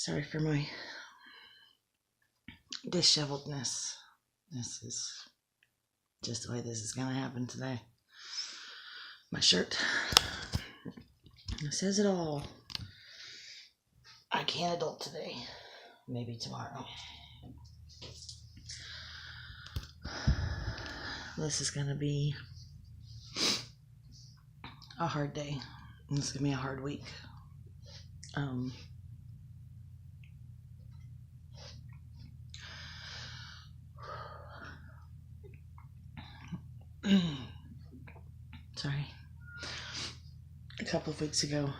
Sorry for my disheveledness. This is just the way this is going to happen today. My shirt says it all. I can't adult today. Maybe tomorrow. This is going to be a hard day. This is going to be a hard week. Sorry. A couple of weeks ago,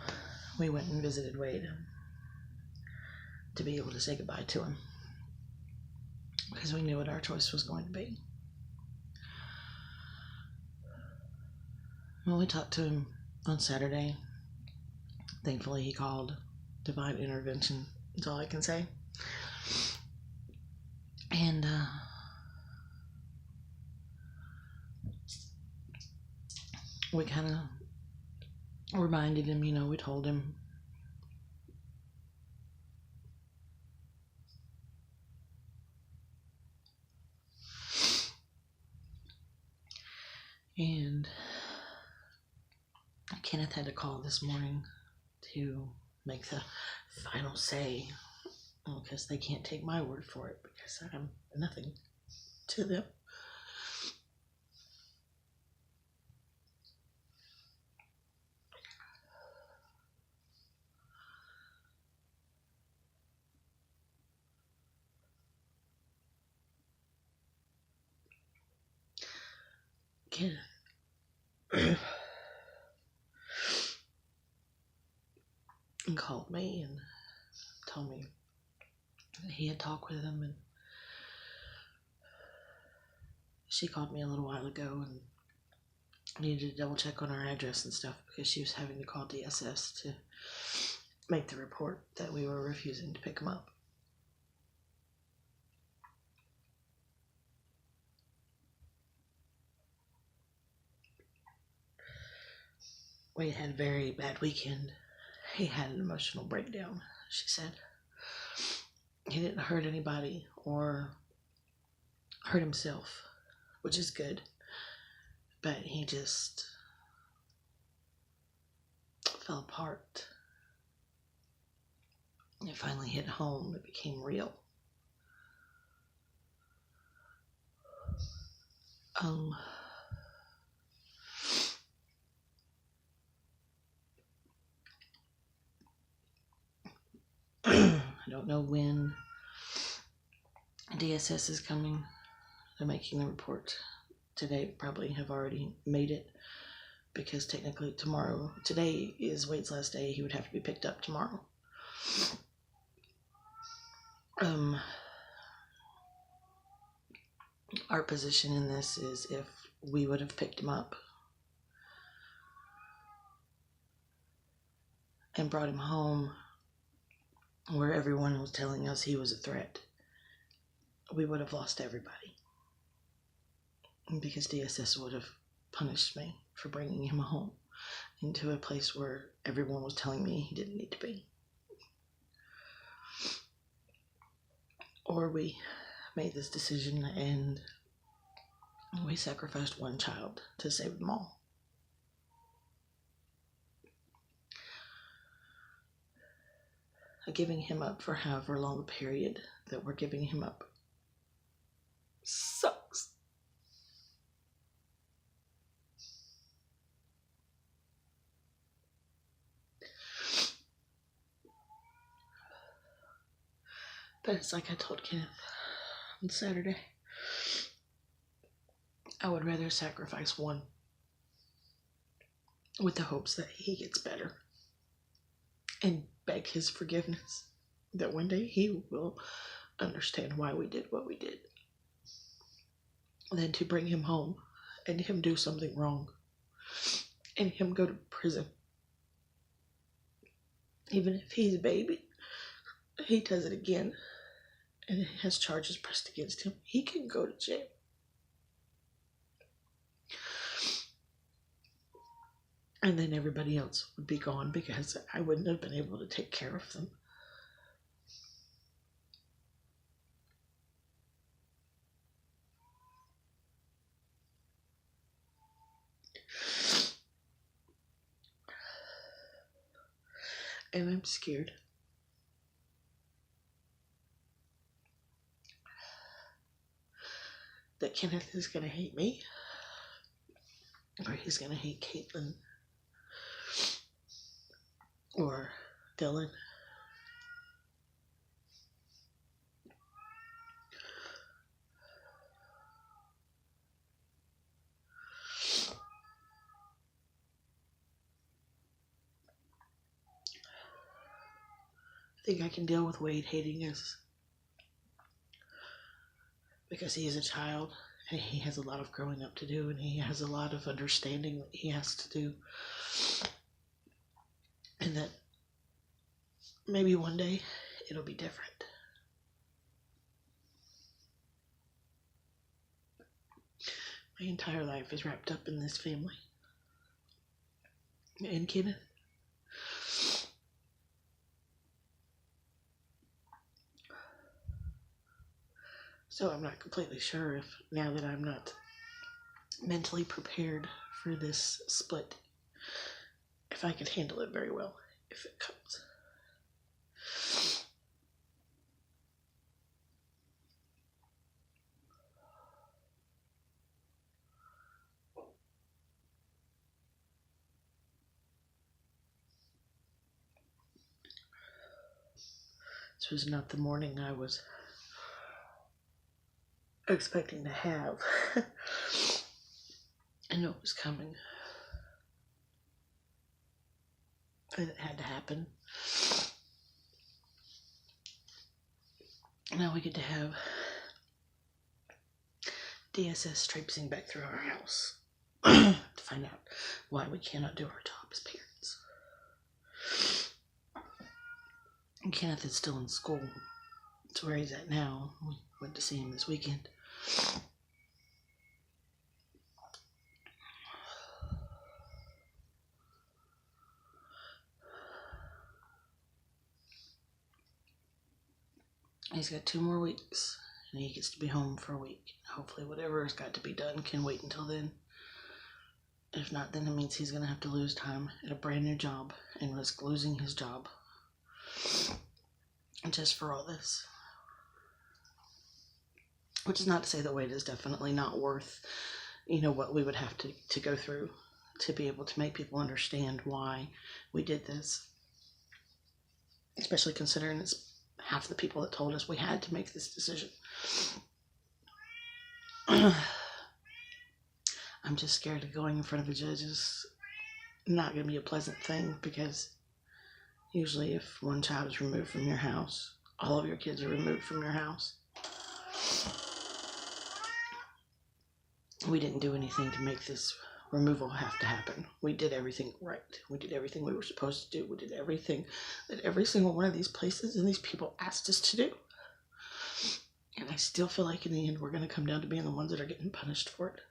we went and visited Wade to be able to say goodbye to him because we knew what our choice was going to be. Well, we talked to him on Saturday. Thankfully, he called. Divine intervention. That's all I can say. And we kind of reminded him, we told him and Kenneth had to call this morning to make the final say, because they can't take my word for it because I'm nothing to them. Kenneth called me and told me that he had talked with him, and she called me a little while ago and needed to double check on our address and stuff because she was having to call DSS to make the report that we were refusing to pick him up. We had a very bad weekend. He had an emotional breakdown, she said. He didn't hurt anybody or hurt himself, which is good. But he just fell apart. It finally hit home. It became real. I don't know when DSS is coming. They're making the report today. Probably have already made it because technically today is Wade's last day. He would have to be picked up tomorrow. Our position in this is if we would have picked him up and brought him home where everyone was telling us he was a threat, we would have lost everybody because DSS would have punished me for bringing him home into a place where everyone was telling me he didn't need to be. Or we made this decision and we sacrificed one child to save them all. Giving him up for however long a period that we're giving him up sucks. But it's like I told Kenneth on Saturday. I would rather sacrifice one with the hopes that he gets better and beg his forgiveness, that one day he will understand why we did what we did, than to bring him home and him do something wrong and him go to prison. Even if he's a baby, he does it again and it has charges pressed against him, he can go to jail. And then everybody else would be gone because I wouldn't have been able to take care of them. And I'm scared that Kenneth is going to hate me, or he's going to hate Caitlin, or Dylan. I think I can deal with Wade hating us because he is a child and he has a lot of growing up to do, and he has a lot of understanding that he has to do, and that maybe one day it'll be different. My entire life is wrapped up in this family and Kenneth. So I'm not completely sure if, now that I'm not mentally prepared for this split, if I could handle it very well if it comes. This was not the morning I was expecting to have. I knew it was coming, and it had to happen. Now we get to have DSS traipsing back through our house to find out why we cannot do our job as parents. And Kenneth is still in school. It's where he's at now. We went to see him this weekend. He's got 2 more weeks, and he gets to be home for a week. Hopefully whatever has got to be done can wait until then. If not, then it means he's going to have to lose time at a brand new job and risk losing his job just for all this. Which is not to say that Wade is definitely not worth, what we would have to go through to be able to make people understand why we did this. Especially considering it's half the people that told us we had to make this decision. I'm just scared of going in front of a judge is not going to be a pleasant thing, because usually if one child is removed from your house, all of your kids are removed from your house. We didn't do anything to make this removal have to happen. We did everything right. We did everything we were supposed to do. We did everything that every single one of these places and these people asked us to do. And I still feel like in the end we're going to come down to being the ones that are getting punished for it.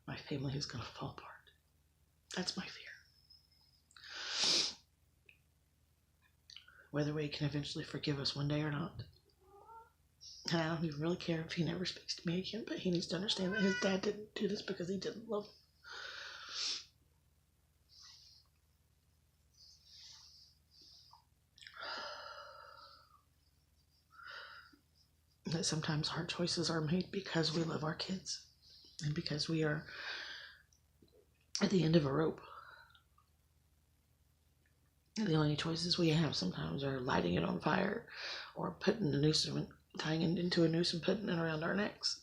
My family is going to fall apart. That's my fear. Whether Wade can eventually forgive us one day or not. And I don't even really care if he never speaks to me again, but he needs to understand that his dad didn't do this because he didn't love him. That sometimes hard choices are made because we love our kids and because we are at the end of a rope. The only choices we have sometimes are lighting it on fire or putting a noose, tying it into a noose and putting it around our necks.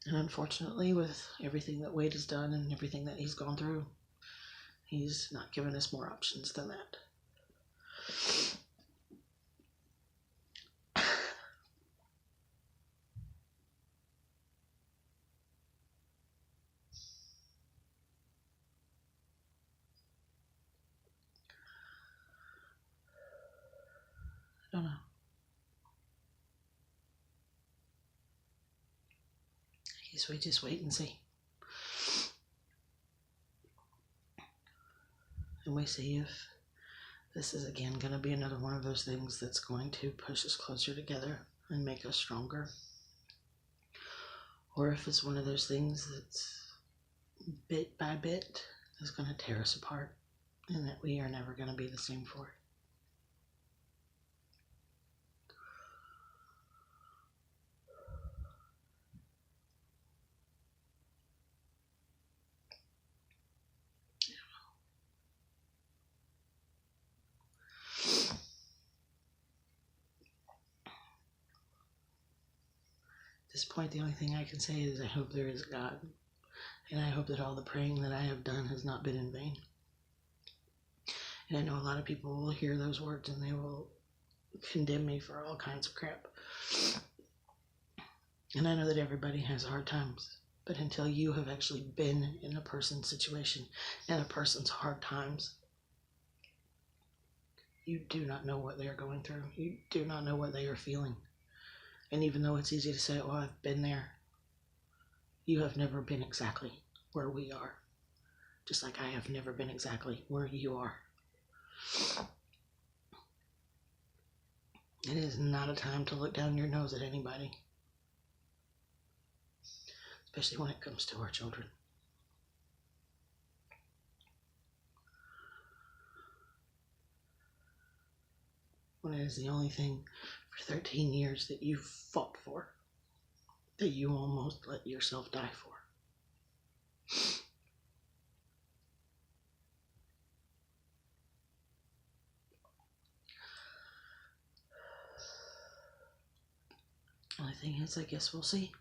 And unfortunately, with everything that Wade has done and everything that he's gone through, he's not given us more options than that. I don't know. I guess we just wait and see. And we see if this is again going to be another one of those things that's going to push us closer together and make us stronger. or if it's one of those things that's bit by bit is going to tear us apart and that we are never going to be the same for it. At this point, the only thing I can say is I hope there is a God, and I hope that all the praying that I have done has not been in vain. And I know a lot of people will hear those words and they will condemn me for all kinds of crap. And I know that everybody has hard times, but until you have actually been in a person's situation and a person's hard times, you do not know what they are going through. You do not know what they are feeling. And even though it's easy to say, oh, I've been there, you have never been exactly where we are. Just like I have never been exactly where you are. It is not a time to look down your nose at anybody. Especially when it comes to our children. When it is the only thing for 13 years that you fought for, that you almost let yourself die for. Only thing is, I guess we'll see.